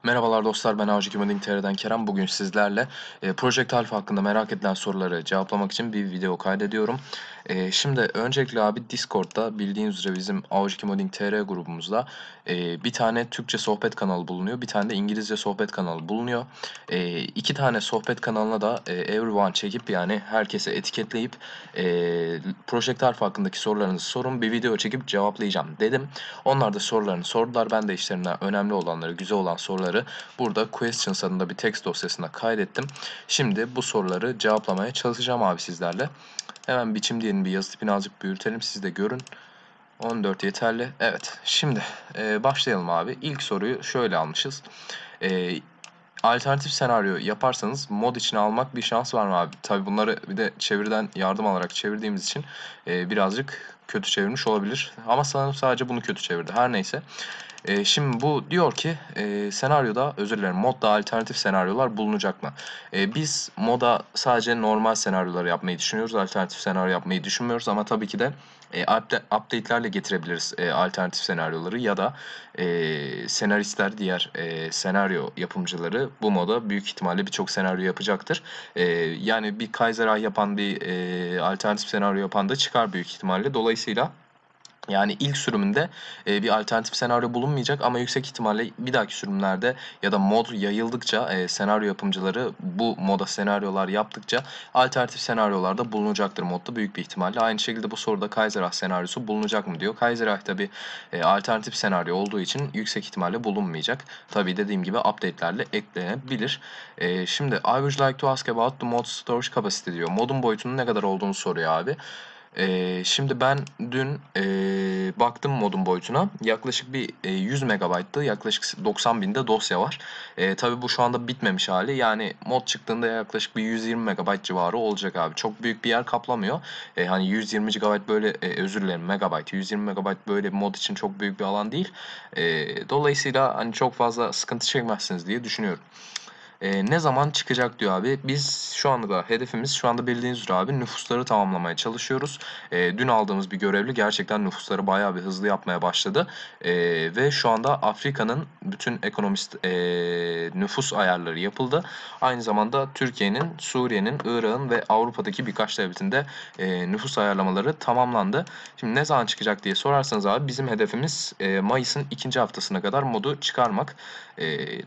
Merhabalar dostlar, ben Avcı Modding TR'den Kerem. Bugün sizlerle Project Alpha hakkında merak edilen soruları cevaplamak için bir video kaydediyorum. Şimdi öncelikle abi Discord'da bildiğiniz üzere bizim Avcı Modding TR grubumuzda bir tane Türkçe sohbet kanalı bulunuyor. Bir tane de İngilizce sohbet kanalı bulunuyor. İki tane sohbet kanalına da everyone çekip yani herkese etiketleyip Project Alpha hakkındaki sorularınızı sorun, bir video çekip cevaplayacağım dedim. Onlar da sorularını sordular. Ben de işlerinden önemli olanları, güzel olan soruları burada Questions adında bir text dosyasına kaydettim. Şimdi bu soruları cevaplamaya çalışacağım abi sizlerle. Hemen biçim diyelim, bir yazı tipini azıcık büyütelim, siz de görün. 14 yeterli. Evet. Şimdi başlayalım abi. İlk soruyu şöyle almışız. Alternatif senaryo yaparsanız mod içine almak bir şans var mı abi? Tabii bunları bir de çeviriden yardım alarak çevirdiğimiz için birazcık kötü çevirmiş olabilir. Ama sanırım sadece bunu kötü çevirdi. Her neyse. Şimdi bu diyor ki senaryoda, özür dilerim, modda alternatif senaryolar bulunacak mı? Biz moda sadece normal senaryoları yapmayı düşünüyoruz. Alternatif senaryo yapmayı düşünmüyoruz ama tabii ki de update'lerle getirebiliriz alternatif senaryoları ya da senaristler, diğer senaryo yapımcıları bu moda büyük ihtimalle birçok senaryo yapacaktır. Yani bir Kaiserreich yapan, bir alternatif senaryo yapan da çıkar büyük ihtimalle. Dolayısıyla yani ilk sürümünde bir alternatif senaryo bulunmayacak ama yüksek ihtimalle bir dahaki sürümlerde ya da mod yayıldıkça senaryo yapımcıları bu moda senaryolar yaptıkça alternatif senaryolarda bulunacaktır modda büyük bir ihtimalle. Aynı şekilde bu soruda Kaiserreich senaryosu bulunacak mı diyor. Kaiserreich tabi alternatif senaryo olduğu için yüksek ihtimalle bulunmayacak. Tabi dediğim gibi update'lerle eklenebilir. Şimdi I would like to ask about the mod storage capacity diyor. Modun boyutunun ne kadar olduğunu soruyor abi. Şimdi ben dün baktım modun boyutuna. Yaklaşık bir 100 MB'tı. Yaklaşık 90 binde dosya var. Tabii bu şu anda bitmemiş hali. Yani mod çıktığında yaklaşık bir 120 MB civarı olacak abi. Çok büyük bir yer kaplamıyor. Hani 120 GB böyle, özür dilerim, megabayt. 120 MB böyle bir mod için çok büyük bir alan değil. Dolayısıyla hani çok fazla sıkıntı çekmezsiniz diye düşünüyorum. Ne zaman çıkacak diyor abi. Biz şu anda da hedefimiz, şu anda bildiğiniz üzere abi, nüfusları tamamlamaya çalışıyoruz. Dün aldığımız bir görevli gerçekten nüfusları bayağı bir hızlı yapmaya başladı. Ve şu anda Afrika'nın bütün ekonomist nüfus ayarları yapıldı. Aynı zamanda Türkiye'nin, Suriye'nin, Irak'ın ve Avrupa'daki birkaç devletinde nüfus ayarlamaları tamamlandı. Şimdi ne zaman çıkacak diye sorarsanız abi, bizim hedefimiz Mayıs'ın ikinci haftasına kadar modu çıkarmak.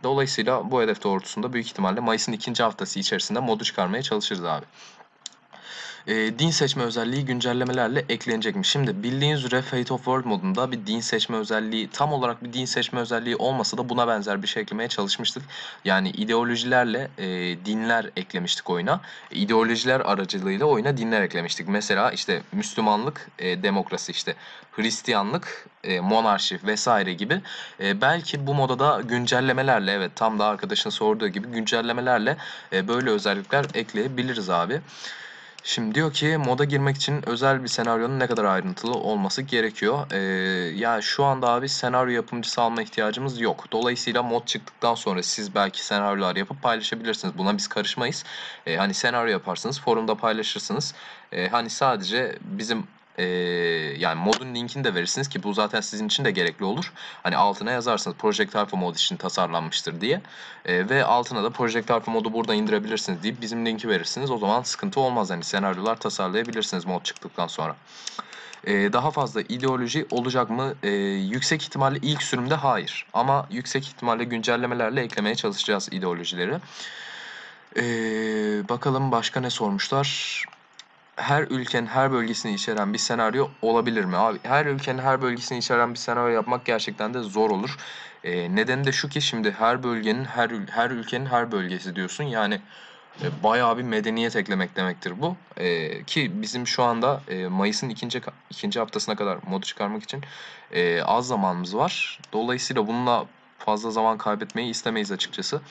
Dolayısıyla bu hedef doğrultusunda büyük ihtimalle Mayıs'ın ikinci haftası içerisinde modu çıkarmaya çalışırız abi. Din seçme özelliği güncellemelerle eklenecekmiş. Şimdi bildiğiniz üzere Fate of World modunda bir din seçme özelliği, tam olarak bir din seçme özelliği olmasa da buna benzer bir şey eklemeye çalışmıştık. Yani ideolojilerle dinler eklemiştik oyuna. İdeolojiler aracılığıyla oyuna dinler eklemiştik. Mesela işte Müslümanlık, demokrasi, işte Hristiyanlık, monarşi vesaire gibi. Belki bu moda da güncellemelerle, evet, tam da arkadaşın sorduğu gibi güncellemelerle böyle özellikler ekleyebiliriz abi. Şimdi diyor ki moda girmek için özel bir senaryonun ne kadar ayrıntılı olması gerekiyor. Ya şu anda abi senaryo yapımcısı alma ihtiyacımız yok. Dolayısıyla mod çıktıktan sonra siz belki senaryolar yapıp paylaşabilirsiniz. Buna biz karışmayız. Hani senaryo yaparsınız, forumda paylaşırsınız. Hani sadece bizim yani modun linkini de verirsiniz ki bu zaten sizin için de gerekli olur. Hani altına yazarsınız Project Alpha mod için tasarlanmıştır diye. Ve altına da Project Alpha modu buradan indirebilirsiniz deyip bizim linki verirsiniz. O zaman sıkıntı olmaz. Hani senaryolar tasarlayabilirsiniz mod çıktıktan sonra. Daha fazla ideoloji olacak mı? Yüksek ihtimalle ilk sürümde hayır. Ama yüksek ihtimalle güncellemelerle eklemeye çalışacağız ideolojileri. Bakalım başka ne sormuşlar? Her ülkenin her bölgesini içeren bir senaryo olabilir mi? Abi her ülkenin her bölgesini içeren bir senaryo yapmak gerçekten de zor olur. Nedeni de şu ki şimdi her bölgenin, her ülkenin her bölgesi diyorsun. Yani bayağı bir medeniyet eklemek demektir bu. Ki bizim şu anda Mayıs'ın ikinci haftasına kadar modu çıkarmak için az zamanımız var. Dolayısıyla bununla fazla zaman kaybetmeyi istemeyiz açıkçası.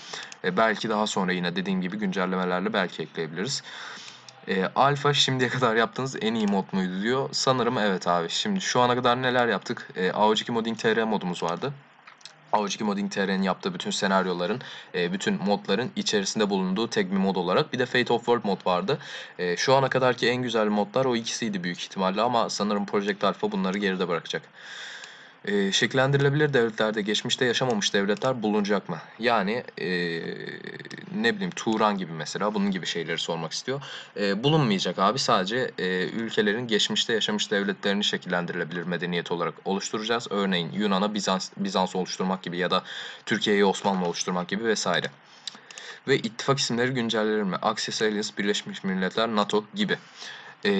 Belki daha sonra yine dediğim gibi güncellemelerle belki ekleyebiliriz. Alfa şimdiye kadar yaptığınız en iyi mod muydu diyor. Sanırım evet abi. Şimdi şu ana kadar neler yaptık? AO2 Modding TR modumuz vardı. AO2 Modding TR'nin yaptığı bütün senaryoların, bütün modların içerisinde bulunduğu tek bir mod olarak. Bir de Fate of World mod vardı. Şu ana kadarki en güzel modlar o ikisiydi büyük ihtimalle ama sanırım Project Alpha bunları geride bırakacak. Şekillendirilebilir devletlerde geçmişte yaşamamış devletler bulunacak mı? Yani ne bileyim Turan gibi mesela bunun gibi şeyleri sormak istiyor. Bulunmayacak abi, sadece ülkelerin geçmişte yaşamış devletlerini şekillendirilebilir medeniyet olarak oluşturacağız. Örneğin Yunan'a Bizans oluşturmak gibi ya da Türkiye'yi Osmanlı oluşturmak gibi vesaire. Ve ittifak isimleri güncellenir mi? Axis Alliance, Birleşmiş Milletler, NATO gibi.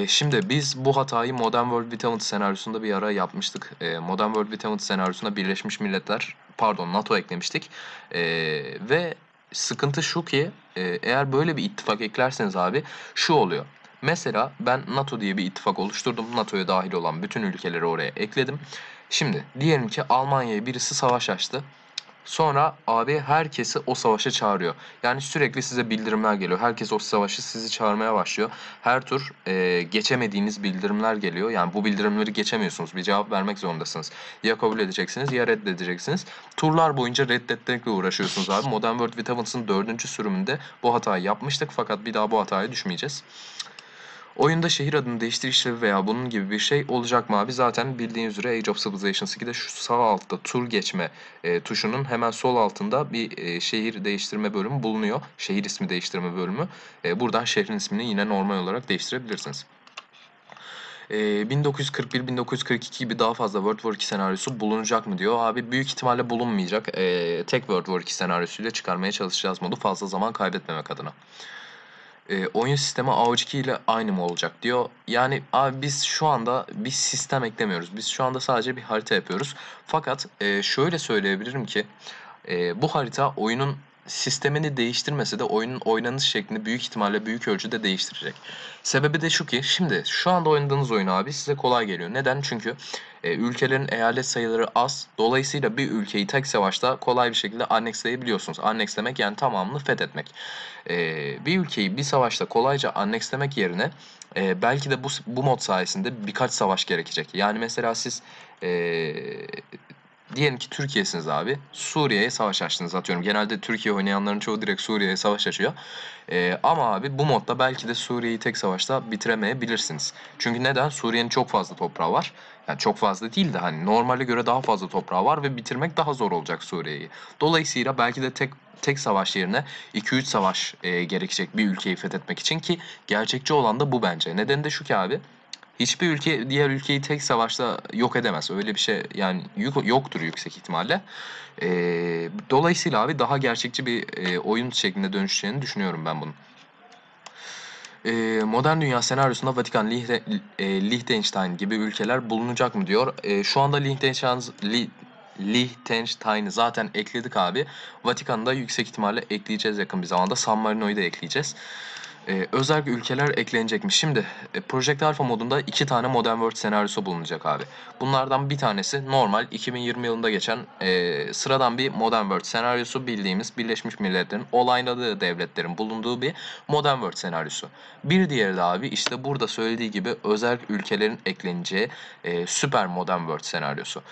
Şimdi biz bu hatayı Modern World Without senaryosunda bir ara yapmıştık. Modern World Without senaryosunda Birleşmiş Milletler, pardon NATO eklemiştik. Ve sıkıntı şu ki eğer böyle bir ittifak eklerseniz abi şu oluyor. Mesela ben NATO diye bir ittifak oluşturdum. NATO'ya dahil olan bütün ülkeleri oraya ekledim. Şimdi diyelim ki Almanya'ya birisi savaş açtı. Sonra abi herkesi o savaşa çağırıyor. Yani sürekli size bildirimler geliyor. Herkes o savaşı sizi çağırmaya başlıyor. Her tur geçemediğiniz bildirimler geliyor. Yani bu bildirimleri geçemiyorsunuz. Bir cevap vermek zorundasınız. Ya kabul edeceksiniz ya reddedeceksiniz. Turlar boyunca reddetmekle uğraşıyorsunuz abi. Modern World Without'ın 4. sürümünde bu hatayı yapmıştık. Fakat bir daha bu hataya düşmeyeceğiz. Oyunda şehir adını değiştir işlevi veya bunun gibi bir şey olacak mı abi? Zaten bildiğiniz üzere Age of Civilization 2'de şu sağ altta tur geçme tuşunun hemen sol altında bir şehir değiştirme bölümü bulunuyor. Şehir ismi değiştirme bölümü. Buradan şehrin ismini yine normal olarak değiştirebilirsiniz. 1941-1942 gibi daha fazla World War II senaryosu bulunacak mı diyor. Abi büyük ihtimalle bulunmayacak. Tek World War II senaryosuyla çıkarmaya çalışacağız modu, fazla zaman kaybetmemek adına. Oyun sistemi AOC ile aynı mı olacak diyor. Yani abi biz şu anda bir sistem eklemiyoruz. Biz şu anda sadece bir harita yapıyoruz. Fakat şöyle söyleyebilirim ki bu harita oyunun sistemini değiştirmese de oyunun oynanış şeklini büyük ihtimalle büyük ölçüde değiştirecek. Sebebi de şu ki şimdi şu anda oynadığınız oyun abi size kolay geliyor. Neden? Çünkü ülkelerin eyalet sayıları az. Dolayısıyla bir ülkeyi tek savaşta kolay bir şekilde anneksleyebiliyorsunuz. Annekslemek yani tamamını fethetmek. Bir ülkeyi bir savaşta kolayca annekslemek yerine belki de bu mod sayesinde birkaç savaş gerekecek. Yani mesela siz diyelim ki Türkiye'siniz abi. Suriye'ye savaş açtınız atıyorum. Genelde Türkiye oynayanların çoğu direkt Suriye'ye savaş açıyor. Ama abi bu modda belki de Suriye'yi tek savaşta bitiremeyebilirsiniz. Çünkü neden? Suriye'nin çok fazla toprağı var. Yani çok fazla değil de hani normale göre daha fazla toprağı var ve bitirmek daha zor olacak Suriye'yi. Dolayısıyla belki de tek savaş yerine 2-3 savaş gerekecek bir ülkeyi fethetmek için, ki gerçekçi olan da bu bence. Nedeni de şu ki abi, hiçbir ülke diğer ülkeyi tek savaşta yok edemez. Öyle bir şey yani yoktur yüksek ihtimalle. Dolayısıyla abi daha gerçekçi bir oyun şeklinde dönüşeceğini düşünüyorum ben bunun. Modern dünya senaryosunda Vatikan, Liechtenstein gibi ülkeler bulunacak mı diyor. Şu anda Liechtenstein'i zaten ekledik abi. Vatikan'ı da yüksek ihtimalle ekleyeceğiz yakın bir zamanda. San Marino'yu da ekleyeceğiz. Özel ülkeler eklenecek mi? Şimdi Project Alpha modunda 2 tane Modern World senaryosu bulunacak abi. Bunlardan bir tanesi normal 2020 yılında geçen sıradan bir Modern World senaryosu, bildiğimiz Birleşmiş Milletler'in olayladığı devletlerin bulunduğu bir Modern World senaryosu. Bir diğeri de abi işte burada söylediği gibi özel ülkelerin ekleneceği süper Modern World senaryosu.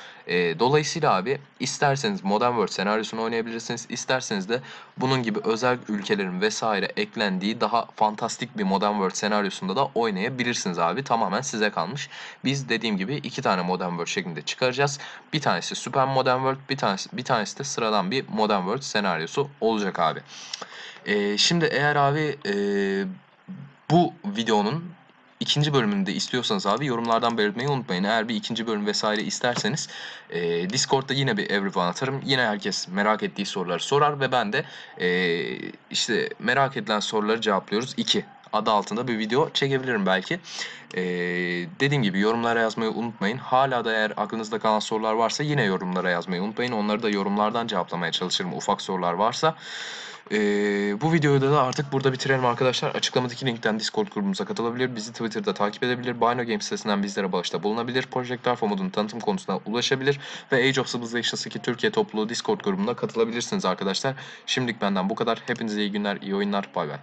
Dolayısıyla abi isterseniz Modern World senaryosunu oynayabilirsiniz. İsterseniz de bunun gibi özel ülkelerin vesaire eklendiği daha fantastik bir Modern World senaryosunda da oynayabilirsiniz abi. Tamamen size kalmış. Biz dediğim gibi 2 tane Modern World şeklinde çıkaracağız. Bir tanesi Super Modern World, bir tanesi de sıradan bir Modern World senaryosu olacak abi. Şimdi eğer abi bu videonun ikinci bölümünü de istiyorsanız abi yorumlardan belirtmeyi unutmayın. Eğer bir ikinci bölüm vesaire isterseniz Discord'da yine bir everyone atarım. Yine herkes merak ettiği soruları sorar ve ben de işte merak edilen soruları cevaplıyoruz. 2 adı altında bir video çekebilirim belki. Dediğim gibi yorumlara yazmayı unutmayın. Hala da eğer aklınızda kalan sorular varsa yine yorumlara yazmayı unutmayın. Onları da yorumlardan cevaplamaya çalışırım ufak sorular varsa. Bu videoyu da artık burada bitirelim arkadaşlar. Açıklamadaki linkten Discord grubumuza katılabilir. Bizi Twitter'da takip edebilir. Bino Games sitesinden bizlere bağışta bulunabilir. Project Alpha modunun tanıtım konusuna ulaşabilir. Ve Age of Civilization 2 Türkiye topluluğu Discord grubuna katılabilirsiniz arkadaşlar. Şimdilik benden bu kadar. Hepinize iyi günler, iyi oyunlar. Bay bay.